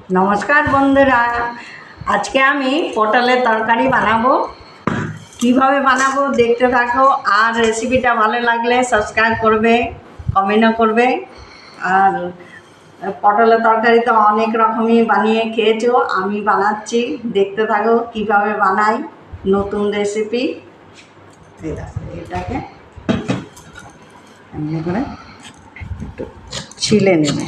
नमस्कार बंधुरा आज के आमी पटलेर तरकारी बानाबो किभाबे बानाबो देखते थाको और रेसिपिटा भालो लागले सबस्क्राइब करबे कमेंटও करबे और पटलेर तरकारी तो अनेक रकमই बानिয়ে খেয়েছো आमी বানাচ্ছি देखते থাকো কিভাবে বানাই নতুন রেসিপি এটাকে এমনি করে একটু ছিলে নেবে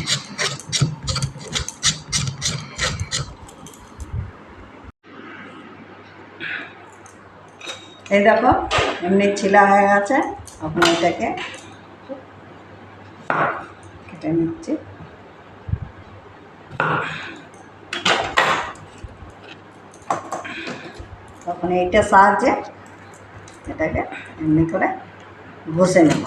এই দেখো এমনি ছিলা হয়ে গেছে এখন এটাকে কেটে নিচ্ছি তখন এইটা সাহায্যে এটাকে এমনি করে ঘষে নেব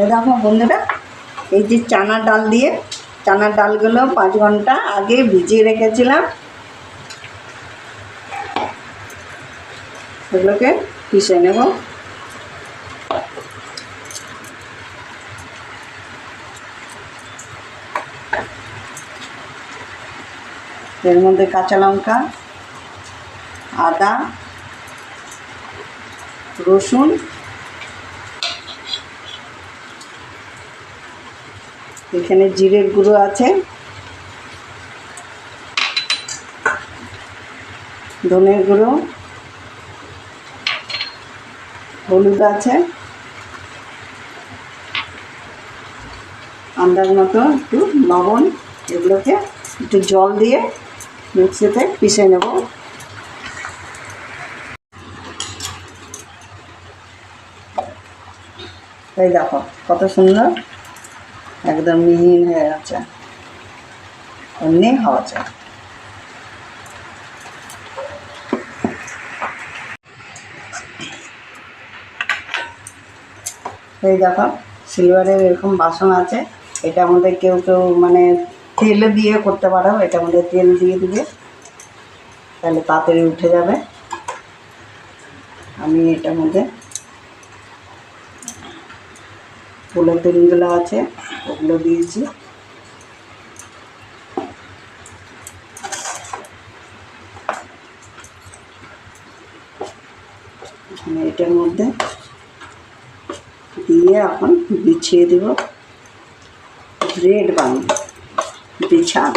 देखो बंधुरा ये चाना डाल दिए चाना डालगुलो 5 घंटा आगे भिजिए रेखेছিলাম এগুলোকে পিষে নেব এর মধ্যে কাঁচা লঙ্কা আদা রসুন এখানে জিরের গুঁড়ো আছে ধনের গুঁড়ো হলুদ আছে আন্দাজ মতো একটু লবণ এগুলোকে একটু জল দিয়ে মিক্সিতে পিষে নেব এই দেখো কত সুন্দর एकदम मिहिन हो गए एमनी हवा चाय देखो सिलवारे एरकम बासन आछे एटार मध्य केउ केउ माने तेल दिए करते पारो एटार मध्य तेल दिए दिबे ताहले ताड़ाताड़ि उठे जाबे आमी एटार मध्य फुलेर तेलगुलो आछे ওগুলো দিয়েছি এটার মধ্যে দিয়ে এখন বিছিয়ে দেব ব্রেড বানিয়ে বিছান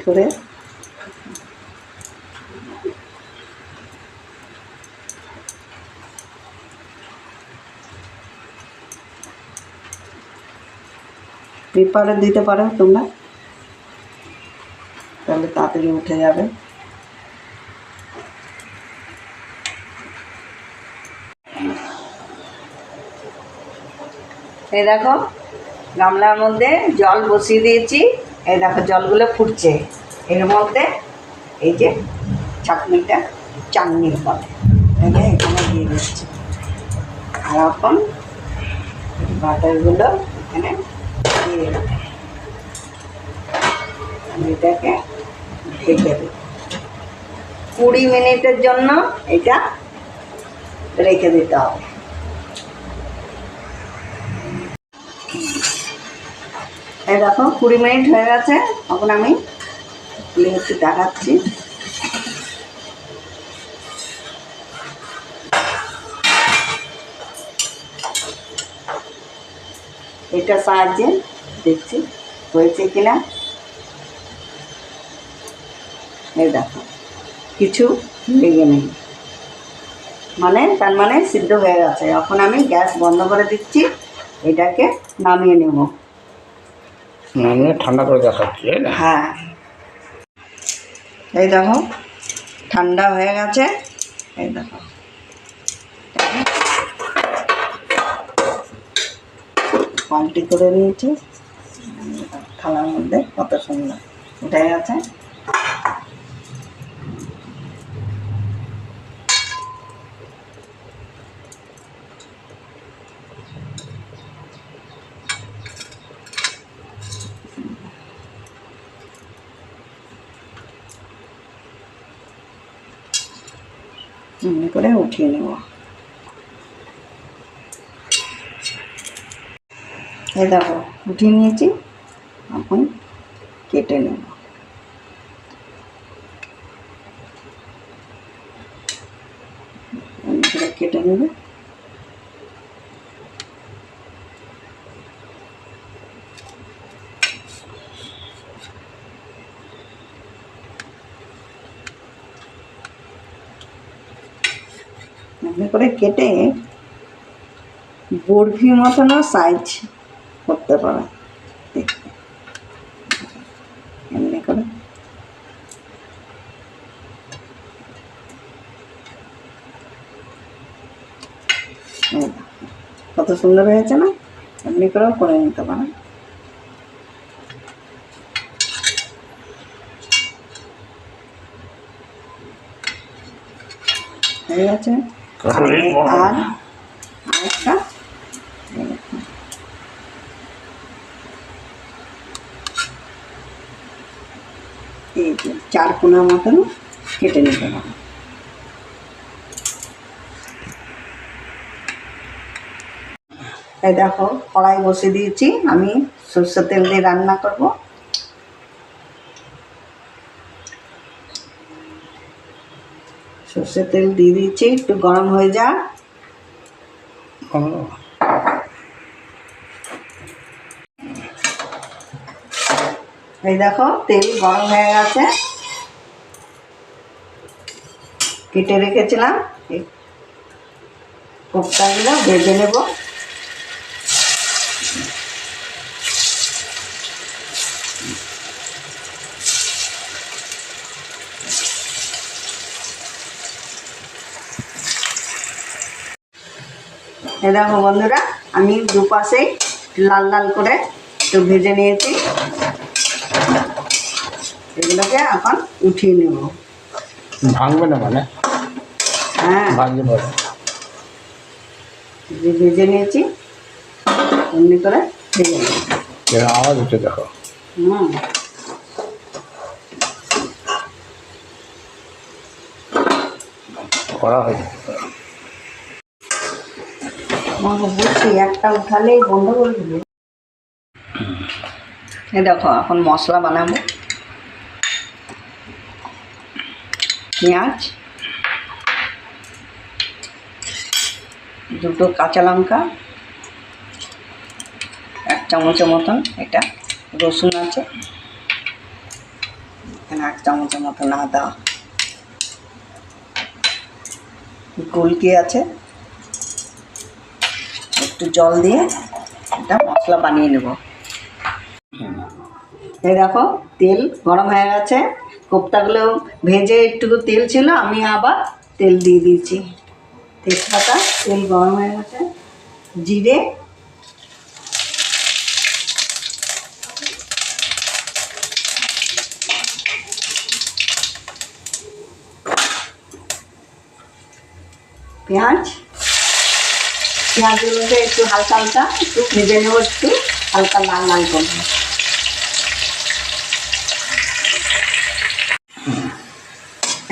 করে पेपारे दीते पारो तोमरा ताहले ताड़ाताड़ि उठे जाबे এই দেখো গামলার মধ্যে জল বসিয়ে দিয়েছি এই দেখো জলগুলো ফুটছে এর মধ্যে এই যে চাটনিটা চাটনি বলে এটা এখানে দিয়ে দিচ্ছি আর এখন বাটারগুলো এখানে এটাকে ঢেকে দেব 20 মিনিটের জন্য এটা রেখে দিতে হবে এই দেখো 20 মিনিট হয়ে গেছে এখন আমি একটু দেখাচ্ছি এটা সাহায্যে দেখছি হয়েছে কিনা এই দেখো কিছু লেগে নেই মানে তার মানে সিদ্ধ হয়ে গেছে এখন আমি গ্যাস বন্ধ করে দিচ্ছি এটাকে নামিয়ে নেব নামিয়ে ঠান্ডা করে দেখাচ্ছি হ্যাঁ এই দেখো ঠান্ডা হয়ে গেছে এই দেখো পাল্টি করে নিয়েছি থালার মধ্যে কত সুন্দর উঠে গেছে এমনি করে উঠিয়ে নেব। এই দেখো উঠিয়ে নিয়েছি, এখন কেটে নেব। এমনি করে কেটে নেবে। এমনি করে কেটে বরফি মতনও সাইজ করতে পারে। দেখতে এমনি করে কত সুন্দর হয়েছে না? এমনি করেও করে নিতে পারেন। হয়ে গেছে। আর আরেকটা এই যে 4 কোনা মতন কেটে নিতে হবে। এই দেখো কড়াই বসিয়ে দিয়েছি, আমি সরষের তেল দিয়ে রান্না করব। সরষের তেল দিয়ে দিয়েছি, একটু গরম হয়ে যা। এই দেখো তেল গরম হয়ে গেছে। কেটে রেখেছিলাম এই কোপ্তাগুলো ভেজে নেব। এই দেখো বন্ধুরা, আমি দুপাশেই লাল লাল করে একটু ভেজে নিয়েছি। এগুলোকে এখন উঠিয়ে নেব। ভাঙবে না মানে? হ্যাঁ, ভাঙলে পরে যে ভেজে নিয়েছি এমনি করে ভেজে নেব। আওয়াজ উঠে দেখো। করা হয়েছে। বুঝছি, একটা উঠালেই বন্ধ করে দেবে। এ দেখো এখন মশলা বানাবো। পেঁয়াজ, 2 কাঁচা লঙ্কা, 1 চামচের মতন এটা রসুন আছে, এখানে 1 চামচের মতন আদা, গোলকি আছে। একটু জল দিয়ে এটা মশলা বানিয়ে নেব। এই দেখো তেল গরম হয়ে গেছে। কোপ্তাগুলো ভেজে একটু তেল ছিল, আমি আবার তেল দিয়ে দিয়েছি। তেজপাতা, তেল গরম হয়ে গেছে। জিরে, পেঁয়াজ, পেঁয়াজগুলোকে একটু হালকা হালকা একটু ভেজে নেব, একটু হালকা লাল লাল করবো।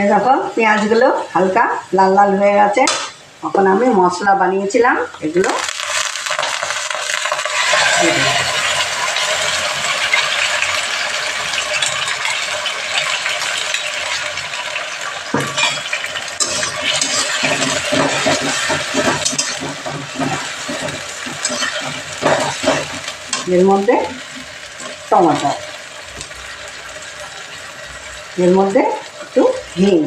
এই দেখো পেঁয়াজগুলো হালকা লাল লাল হয়ে গেছে। এখন আমি মশলা বানিয়েছিলাম এগুলো এর মধ্যে টমেটো, এর মধ্যে একটু হিং,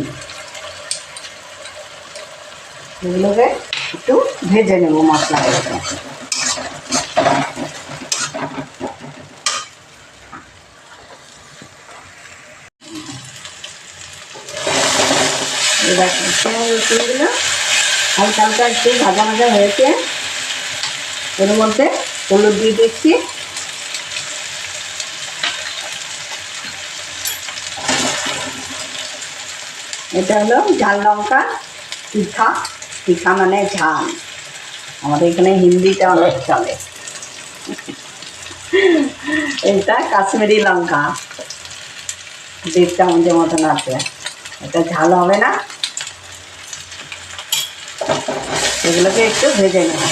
এগুলোকে একটু ভেজে নেব মশলাগুলোকে। রসুনগুলো হালকা হালকা একটু ভাজা ভাজা হয়েছে। এর মধ্যে হলুদ দিয়ে দিচ্ছি, এটা হলো ঝাল লঙ্কা। তিখা, তিখা মানে ঝাল, আমাদের এখানে হিন্দিটা অনেক চলে। এটা কাশ্মীরি লঙ্কা, 1.5 চামচের মতন আছে। এটা ঝাল হবে না। এগুলোকে একটু ভেজে নেব।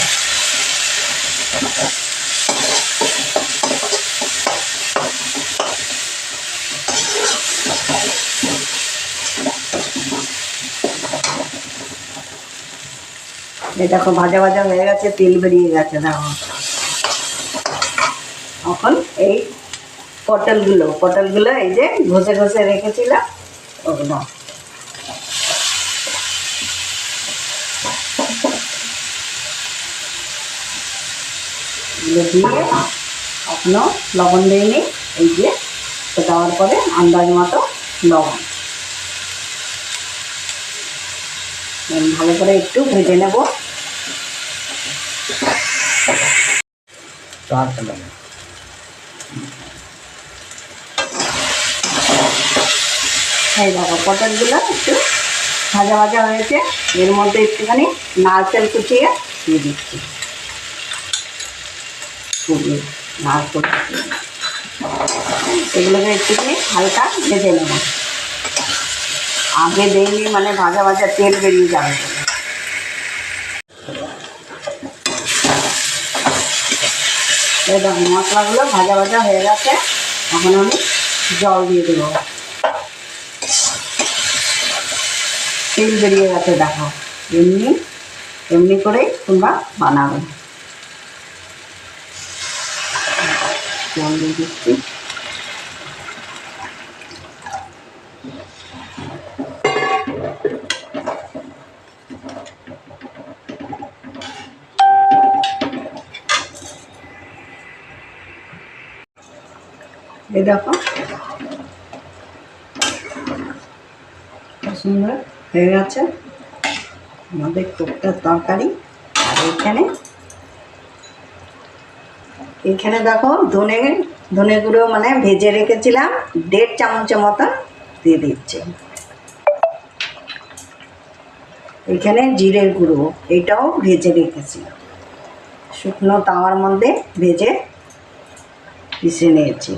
এই দেখো ভাজা ভাজা হয়ে গেছে, তেল বেরিয়ে গেছে দেখো। এখন এই পটলগুলো এই যে ঘষে ঘষে রেখেছিলাম ওগুলো দিয়ে এখনো লবণ দিইনি, এই যে দেওয়ার পরে আন্দাজ মতো লবণ ভালো করে একটু ভেজে নেব। এই দেখো পটলগুলো একটু ভাজা ভাজা হয়েছে, এর মধ্যে একটুখানি নারকেল কুচিয়ে দিয়ে দিচ্ছি। নারকেল এগুলোকে একটুখানি হালকা ভেজে নেব। আগে দিইনি মানে ভাজা ভাজা তেল বেরিয়ে যাবে। এই দেখো মশলাগুলো ভাজা ভাজা হয়ে গেছে, এখন আমি জল দিয়ে দেবো। তেল বেরিয়ে গেছে দেখো, এমনি করেই তোমরা বানাবে। জল দিয়ে দিচ্ছি। এই দেখো সুন্দর হয়ে গেছে আমাদের কোপ্তার তরকারি। আর এইখানে দেখো ধনে গুঁড়ো মানে ভেজে রেখেছিলাম 1.5 চামচের মতন দিয়ে দিচ্ছি। এখানে জিরের গুঁড়ো, এটাও ভেজে রেখেছিলাম, শুকনো তাওয়ার মধ্যে ভেজে পিষে নিয়েছি।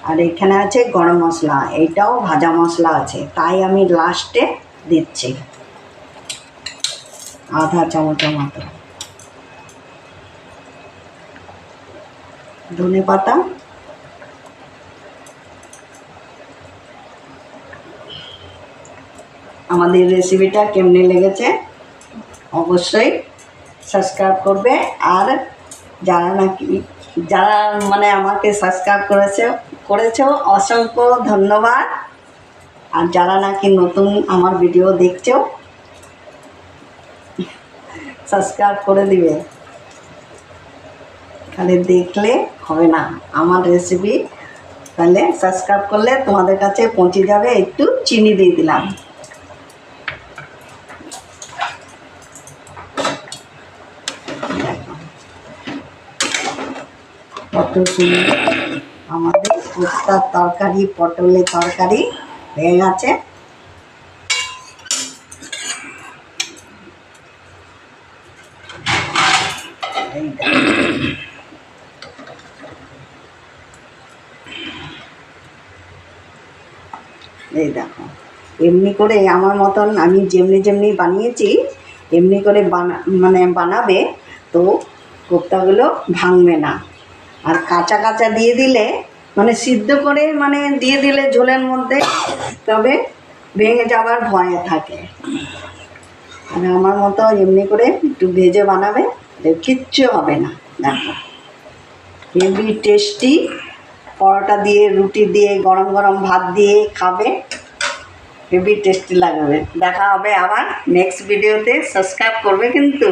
আর এখানে আছে গরম মশলা, এইটাও ভাজা মশলা আছে, তাই আমি লাস্টে দিচ্ছি 1/2 চামচের মতো। ধনে পাতা, আমাদের রেসিপিটা কেমনে লেগেছে অবশ্যই সাবস্ক্রাইব করবে। আর যারা মানে আমাকে সাবস্ক্রাইব করেছো অসংখ্য ধন্যবাদ। আর যারা নাকি নতুন আমার ভিডিও দেখছো সাবস্ক্রাইব করে দিবে, খালি দেখলে হবে না আমার রেসিপি, তাহলে সাবস্ক্রাইব করলে তোমাদের কাছে পৌঁছে যাবে। একটু চিনি দিয়ে দিলাম। কত সুন্দর আমাদের কোপ্তার তরকারি, পটলের তরকারি হয়ে গেছে। এই দেখো এমনি করে আমার মতন আমি যেমনি বানিয়েছি এমনি করে বানাবে, তো কোপ্তাগুলো ভাঙবে না। আর কাঁচা কাঁচা দিয়ে দিলে মানে সিদ্ধ করে দিয়ে দিলে ঝোলের মধ্যে, তবে ভেঙে যাবার ভয় থাকে। আর আমার মতো এমনি করে একটু ভেজে বানাবে, কিচ্ছু হবে না। দেখো হেভি টেস্টি, পরোটা দিয়ে, রুটি দিয়ে, গরম গরম ভাত দিয়ে খাবে, হেভি টেস্টি লাগবে। দেখা হবে আবার নেক্সট ভিডিওতে, সাবস্ক্রাইব করবে কিন্তু।